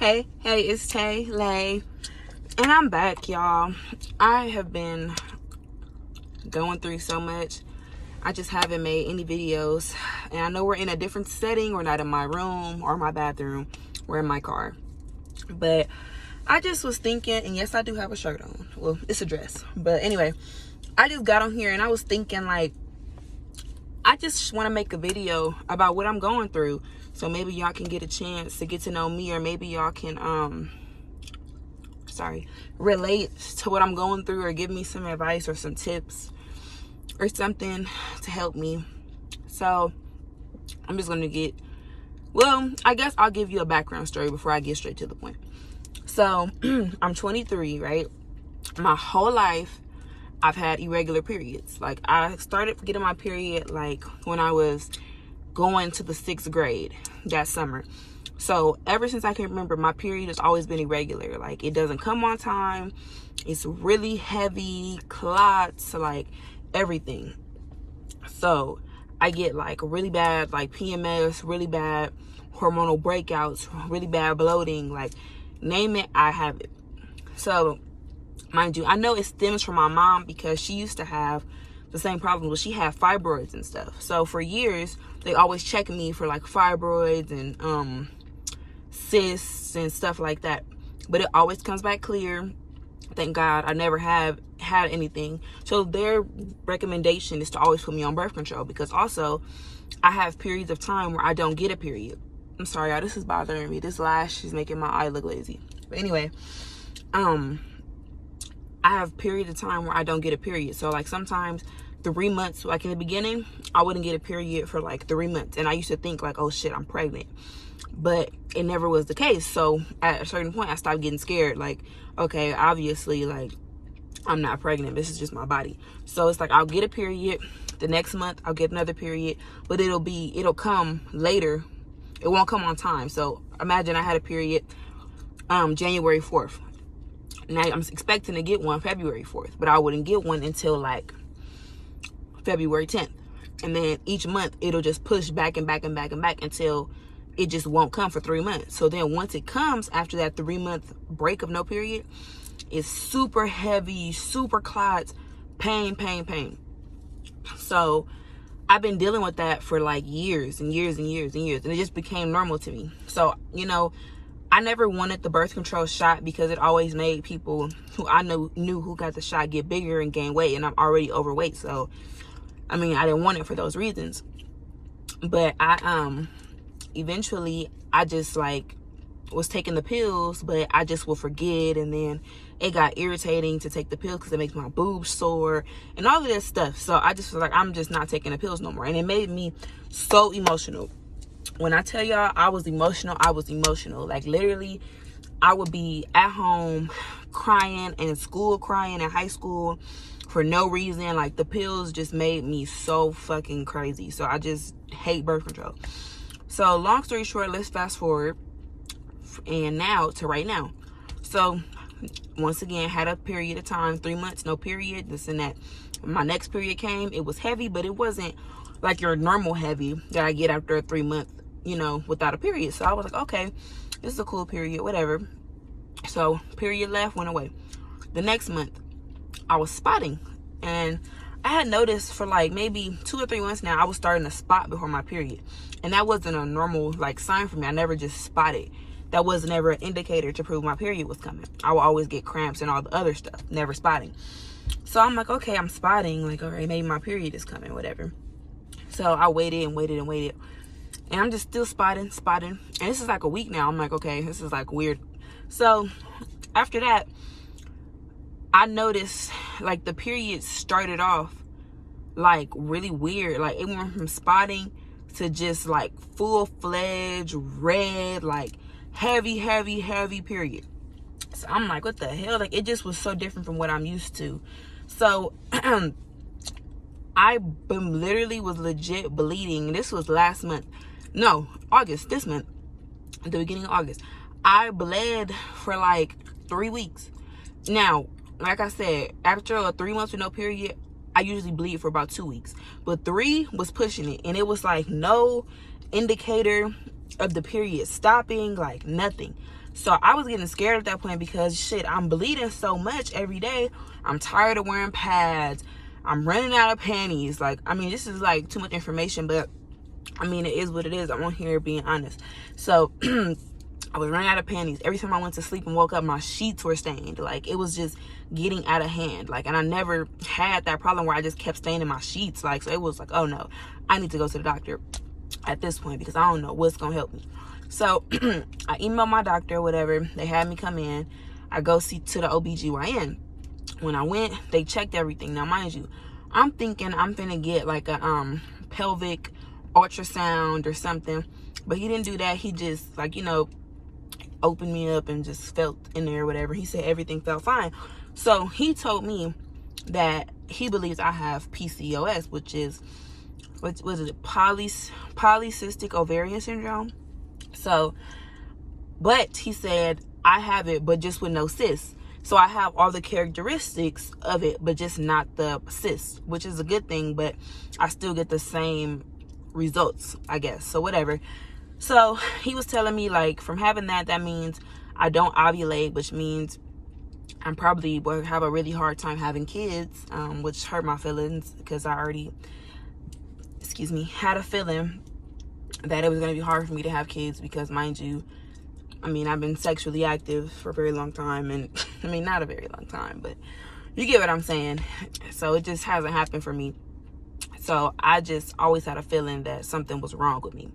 Hey, it's Tay Lay, and I'm back, y'all. I have been going through so much. I just haven't made any videos, and I know we're in a different setting. We're not in my room or my bathroom. We're in my car. But I just was thinking, and yes, I do have a shirt on. Well, it's a dress. But anyway, I just got on here, and I was thinking, like, I just want to make a video about what I'm going through. So maybe y'all can get a chance to get to know me, or maybe y'all can, relate to what I'm going through, or give me some advice or some tips or something to help me. So I'm just going to I guess I'll give you a background story before I get straight to the point. So I'm 23, right? My whole life, I've had irregular periods. Like, I started getting my period like when I was going to the 6th grade that summer. So ever since I can remember, my period has always been irregular. Like, it doesn't come on time. It's really heavy, clots, like everything. So I get like really bad like PMS, really bad hormonal breakouts, really bad bloating, like name it, I have it. So mind you, I know it stems from my mom because she used to have the same problem, but she had fibroids and stuff. So for years, they always check me for like fibroids and cysts and stuff like that. But it always comes back clear. Thank God I never have had anything. So their recommendation is to always put me on birth control, because also I have periods of time where I don't get a period. I'm sorry, y'all, this is bothering me. This lash is making my eye look lazy. But anyway, I have periods of time where I don't get a period. So like sometimes 3 months, like in the beginning, I wouldn't get a period for like 3 months. And I used to think like, oh shit, I'm pregnant. But it never was the case. So at a certain point, I stopped getting scared. Like, okay, obviously, like, I'm not pregnant. This is just my body. So it's like, I'll get a period. The next month, I'll get another period. But it'll come later. It won't come on time. So imagine I had a period January 4th. Now I'm expecting to get one February 4th. But I wouldn't get one until like February 10th. And then each month, it'll just push back and back and back and back until it just won't come for 3 months. So then once it comes after that 3-month break of no period, it's super heavy, super clots, pain. So I've been dealing with that for like years and years and years and years. And it just became normal to me. So, you know, I never wanted the birth control shot because it always made people who I knew who got the shot get bigger and gain weight. And I'm already overweight. So, I mean, I didn't want it for those reasons. But eventually I just like was taking the pills, but I just will forget, and then it got irritating to take the pills because it makes my boobs sore and all of this stuff. So I just was like, I'm just not taking the pills no more. And it made me so emotional. When I tell y'all I was emotional, like literally I would be at home crying, and in school crying, in high school for no reason. Like, the pills just made me so fucking crazy. So I just hate birth control. So long story short, let's fast forward and now to right now. So once again, had a period of time, 3 months, no period, this and that. My next period came, it was heavy, but it wasn't like your normal heavy that I get after a 3 month, you know, without a period. So I was like, okay, this is a cool period, whatever. So period left, went away. The next month, I was spotting, and I had noticed for like maybe 2 or 3 months now, I was starting to spot before my period. And that wasn't a normal like sign for me. I never just spotted. That was never an indicator to prove my period was coming. I would always get cramps and all the other stuff, never spotting. So I'm like, okay, I'm spotting. Like, all right, maybe my period is coming, whatever. So I waited. And I'm just still spotting. And this is like a week now. I'm like, okay, this is like weird. So after that, I noticed like the period started off like really weird. Like, it went from spotting to just like full-fledged red, like heavy period. So I'm like, what the hell? Like, it just was so different from what I'm used to. So I literally was legit bleeding. This was last month. No, August, this month, at the beginning of August. I bled for like 3 weeks. Now, like I said, after 3 months with no period, I usually bleed for about 2 weeks. But 3 was pushing it. And it was like no indicator of the period stopping, like nothing. So I was getting scared at that point because shit, I'm bleeding so much every day. I'm tired of wearing pads. I'm running out of panties. Like, I mean, this is like too much information, but I mean, it is what it is. I'm on here being honest. So I was running out of panties. Every time I went to sleep and woke up, my sheets were stained. Like, it was just getting out of hand. Like, and I never had that problem where I just kept staining my sheets. Like, so it was like, oh no, I need to go to the doctor at this point because I don't know what's gonna help me. So I emailed my doctor or whatever. They had me come in. I go see to the OBGYN. When I went, they checked everything. Now, mind you, I'm thinking I'm finna get like a pelvic ultrasound or something, but he didn't do that. He just, like, you know, opened me up and just felt in there or whatever. He said everything felt fine. So he told me that he believes I have PCOS, which is, what was it, polycystic ovarian syndrome. So, but he said I have it, but just with no cysts. So I have all the characteristics of it, but just not the cysts, which is a good thing, but I still get the same results, I guess. So whatever. So he was telling me, like, from having that means I don't ovulate, which means I'm probably will have a really hard time having kids, which hurt my feelings because I already, had a feeling that it was going to be hard for me to have kids because, mind you, I mean, I've been sexually active for a very long time, and I mean, not a very long time, but you get what I'm saying. So it just hasn't happened for me. So I just always had a feeling that something was wrong with me.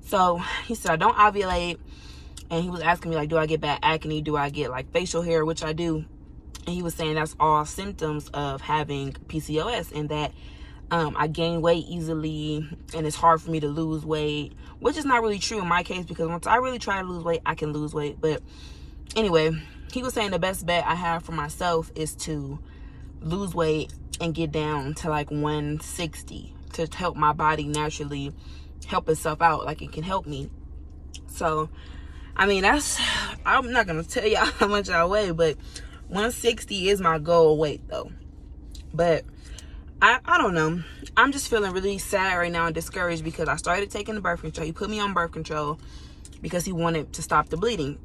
So he said I don't ovulate, and he was asking me, like, do I get bad acne? Do I get like facial hair? Which I do. And he was saying that's all symptoms of having PCOS, and that I gain weight easily and it's hard for me to lose weight, which is not really true in my case because once I really try to lose weight, I can lose weight. But anyway, he was saying the best bet I have for myself is to lose weight and get down to like 160 to help my body naturally help itself out like it can help me. So, I mean, I'm not going to tell y'all how much I weigh, but 160 is my goal weight though. But I don't know. I'm just feeling really sad right now and discouraged because I started taking the birth control. He put me on birth control because he wanted to stop the bleeding.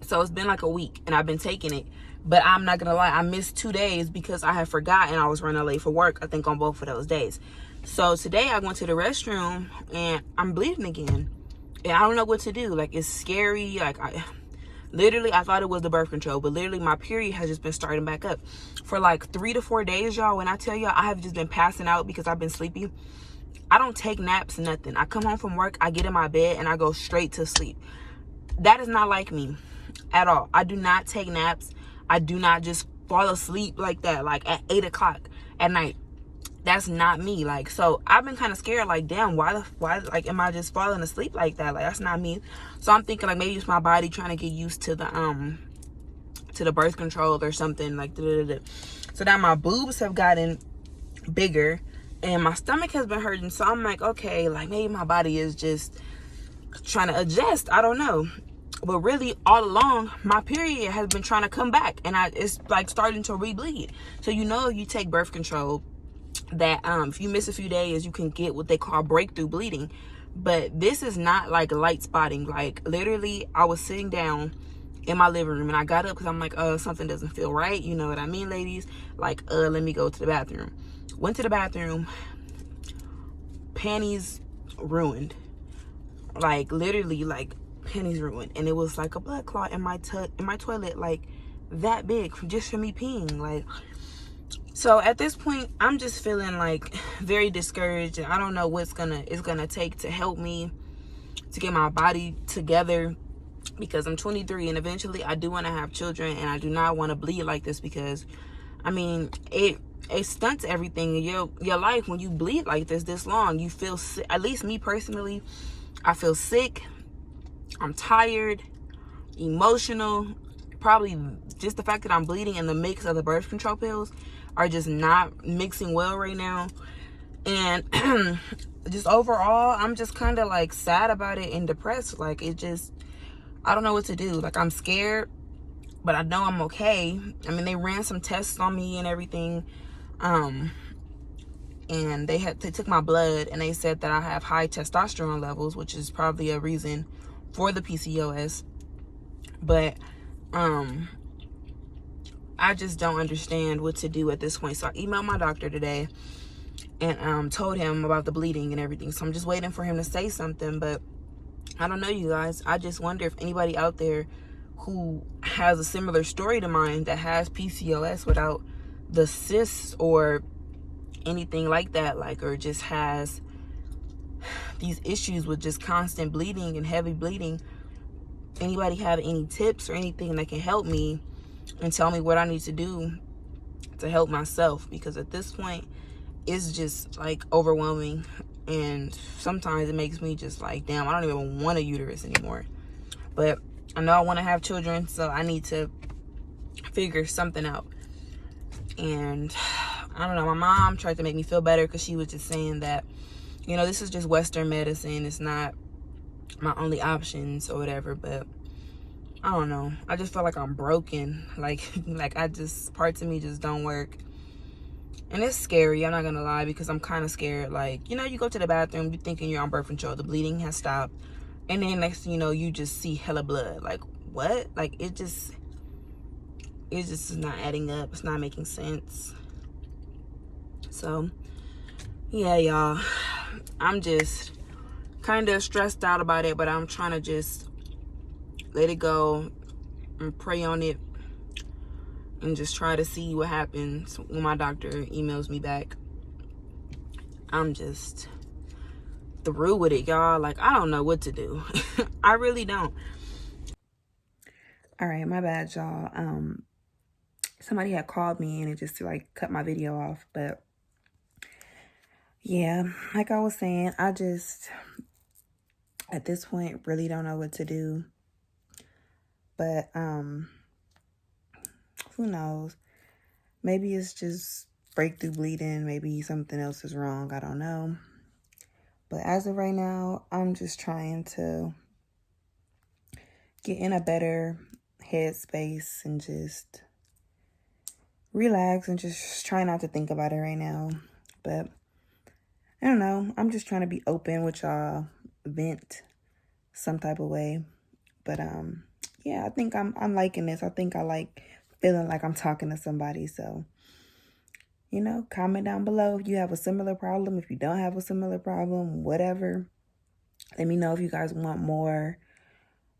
So it's been like a week and I've been taking it. But I'm not going to lie, I missed 2 days because I had forgotten I was running late for work, I think on both of those days. So today I went to the restroom and I'm bleeding again. And I don't know what to do. Like, it's scary. Like, I thought it was the birth control, but literally my period has just been starting back up for like 3 to 4 days, y'all. When I tell y'all I have just been passing out because I've been sleepy. I don't take naps, nothing. I come home from work, I get in my bed and I go straight to sleep. That is not like me at all. I do not take naps. I do not just fall asleep like that, like at 8 o'clock at night. That's not me. Like, so I've been kind of scared, like, damn, why like am I just falling asleep like that? Like, that's not me. So I'm thinking like maybe it's my body trying to get used to the birth control or something, like So now my boobs have gotten bigger and my stomach has been hurting. So I'm like, okay, like maybe my body is just trying to adjust. I don't know. But really, all along, my period has been trying to come back, and it's like starting to re-bleed. So you know, if you take birth control, that if you miss a few days, you can get what they call breakthrough bleeding. But this is not like light spotting. Like, literally, I was sitting down in my living room and I got up because I'm like, something doesn't feel right. You know what I mean, ladies? Like, let me go to the bathroom. Went to the bathroom. Panties ruined. Like, literally, like, panties ruined. And it was like a blood clot in my toilet, like that big, just from me peeing. Like, so at this point, I'm just feeling like very discouraged, and I don't know what's gonna take to help me to get my body together, because I'm 23 and eventually I do want to have children, and I do not want to bleed like this because, I mean, it stunts everything in your life when you bleed like this long. You feel sick. At least me personally, I feel sick. I'm tired, emotional. Probably just the fact that I'm bleeding and the mix of the birth control pills are just not mixing well right now. And just overall, I'm just kind of like sad about it and depressed. Like, it just, I don't know what to do. Like, I'm scared, but I know I'm okay. I mean, they ran some tests on me and everything. And they took my blood and they said that I have high testosterone levels, which is probably a reason for the PCOS. But I just don't understand what to do at this point. So I emailed my doctor today and told him about the bleeding and everything. So I'm just waiting for him to say something. But I don't know, you guys. I just wonder if anybody out there who has a similar story to mine that has PCOS without the cysts or anything like that, like, or just has these issues with just constant bleeding and heavy bleeding. Anybody have any tips or anything that can help me and tell me what I need to do to help myself? Because at this point, it's just like overwhelming, and sometimes it makes me just like, damn, I don't even want a uterus anymore. But I know I want to have children, so I need to figure something out. And I don't know, my mom tried to make me feel better because she was just saying that, you know, this is just Western medicine, it's not my only options or whatever. But I don't know, I just feel like I'm broken, like I just, parts of me just don't work. And it's scary, I'm not gonna lie, because I'm kind of scared. Like, you know, you go to the bathroom, you thinking you're on birth control, the bleeding has stopped, and then next thing you know, you just see hella blood. Like, what? Like, it just is not adding up. It's not making sense. So yeah, y'all, I'm just kind of stressed out about it, but I'm trying to just let it go and pray on it and just try to see what happens when my doctor emails me back. I'm just through with it, y'all. Like, I don't know what to do. I really don't. All right, my bad, y'all. Somebody had called me and it just like cut my video off. But yeah, like I was saying, I just at this point really don't know what to do. But who knows? Maybe it's just breakthrough bleeding. Maybe something else is wrong. I don't know. But as of right now, I'm just trying to get in a better headspace and just relax and just try not to think about it right now. But I don't know. I'm just trying to be open with y'all, vent some type of way. But yeah, I think I'm liking this. I think I like feeling like I'm talking to somebody. So, you know, comment down below if you have a similar problem. If you don't have a similar problem, whatever. Let me know if you guys want more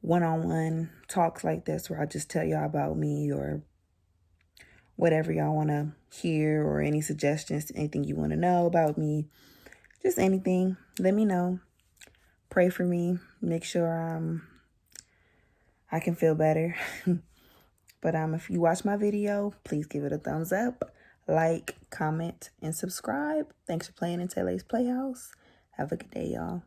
one-on-one talks like this where I just tell y'all about me or whatever y'all want to hear, or any suggestions, anything you want to know about me, just anything. Let me know. Pray for me. Make sure I can feel better. But if you watch my video, please give it a thumbs up, like, comment, and subscribe. Thanks for playing in Tele's Playhouse. Have a good day, y'all.